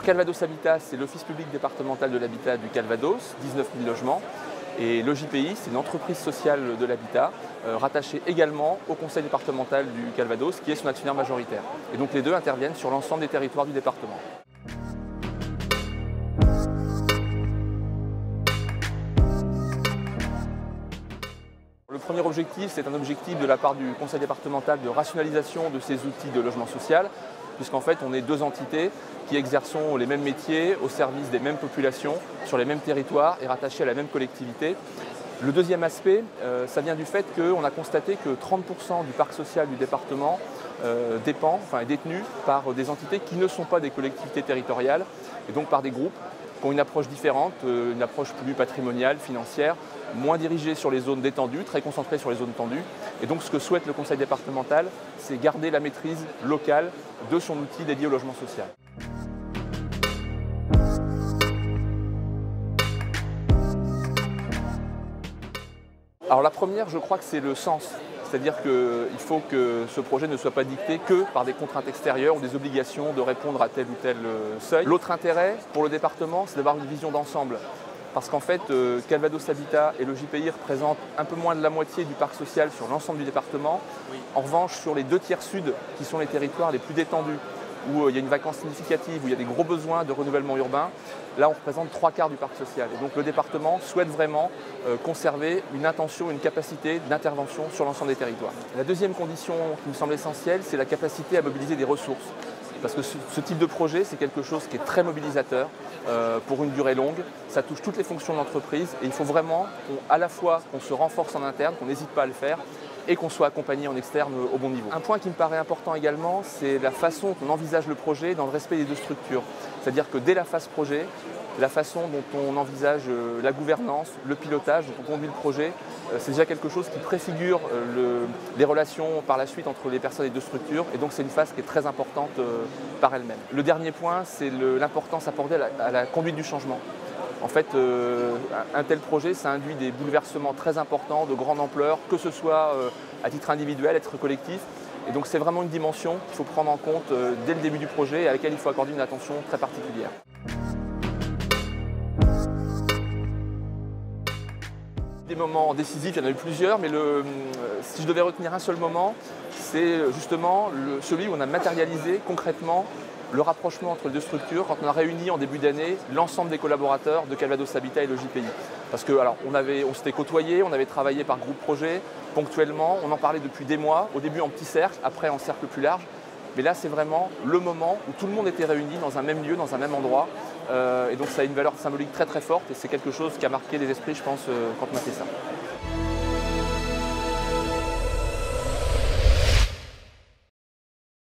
Calvados Habitat, c'est l'Office public départemental de l'habitat du Calvados, 19 000 logements. Et l'OJPI, c'est une entreprise sociale de l'habitat, rattachée également au conseil départemental du Calvados, qui est son actionnaire majoritaire. Et donc les deux interviennent sur l'ensemble des territoires du département. Le premier objectif, c'est un objectif de la part du conseil départemental de rationalisation de ces outils de logement social, puisqu'en fait on est deux entités qui exerçons les mêmes métiers au service des mêmes populations, sur les mêmes territoires et rattachés à la même collectivité. Le deuxième aspect, ça vient du fait qu'on a constaté que 30% du parc social du département est détenu par des entités qui ne sont pas des collectivités territoriales, et donc par des groupes qui ont une approche différente, une approche plus patrimoniale, financière, moins dirigée sur les zones détendues, très concentrée sur les zones tendues. Et donc ce que souhaite le conseil départemental, c'est garder la maîtrise locale de son outil dédié au logement social. Alors la première, je crois que c'est le sens. C'est-à-dire qu'il faut que ce projet ne soit pas dicté que par des contraintes extérieures ou des obligations de répondre à tel ou tel seuil. L'autre intérêt pour le département, c'est d'avoir une vision d'ensemble. Parce qu'en fait, Calvados Habitat et l'OJPI représentent un peu moins de la moitié du parc social sur l'ensemble du département. En revanche, sur les 2 tiers sud, qui sont les territoires les plus détendus, où il y a une vacance significative, où il y a des gros besoins de renouvellement urbain, là on représente 3/4 du parc social. Et donc le département souhaite vraiment conserver une intention, une capacité d'intervention sur l'ensemble des territoires. La deuxième condition qui me semble essentielle, c'est la capacité à mobiliser des ressources. Parce que ce type de projet, c'est quelque chose qui est très mobilisateur pour une durée longue. Ça touche toutes les fonctions de l'entreprise et il faut vraiment à la fois qu'on se renforce en interne, qu'on n'hésite pas à le faire, et qu'on soit accompagné en externe au bon niveau. Un point qui me paraît important également, c'est la façon qu'on envisage le projet dans le respect des 2 structures. C'est-à-dire que dès la phase projet, la façon dont on envisage la gouvernance, le pilotage, dont on conduit le projet, c'est déjà quelque chose qui préfigure les relations par la suite entre les personnes des 2 structures. Et donc c'est une phase qui est très importante par elle-même. Le dernier point, c'est l'importance accordée à la conduite du changement. En fait, un tel projet, ça induit des bouleversements très importants, de grande ampleur, que ce soit à titre individuel, à titre collectif. Et donc c'est vraiment une dimension qu'il faut prendre en compte dès le début du projet et à laquelle il faut accorder une attention très particulière. Des moments décisifs, il y en a eu plusieurs, mais si je devais retenir un seul moment, c'est justement celui où on a matérialisé concrètement le rapprochement entre les 2 structures quand on a réuni en début d'année l'ensemble des collaborateurs de Calvados Habitat et l'OJPI. Parce que on s'était côtoyés, on avait travaillé par groupe projet, ponctuellement, on en parlait depuis des mois, au début en petit cercle, après en cercle plus large. Mais là, c'est vraiment le moment où tout le monde était réuni dans un même lieu, dans un même endroit. Et donc ça a une valeur symbolique très très forte et c'est quelque chose qui a marqué les esprits, je pense, quand on a fait ça.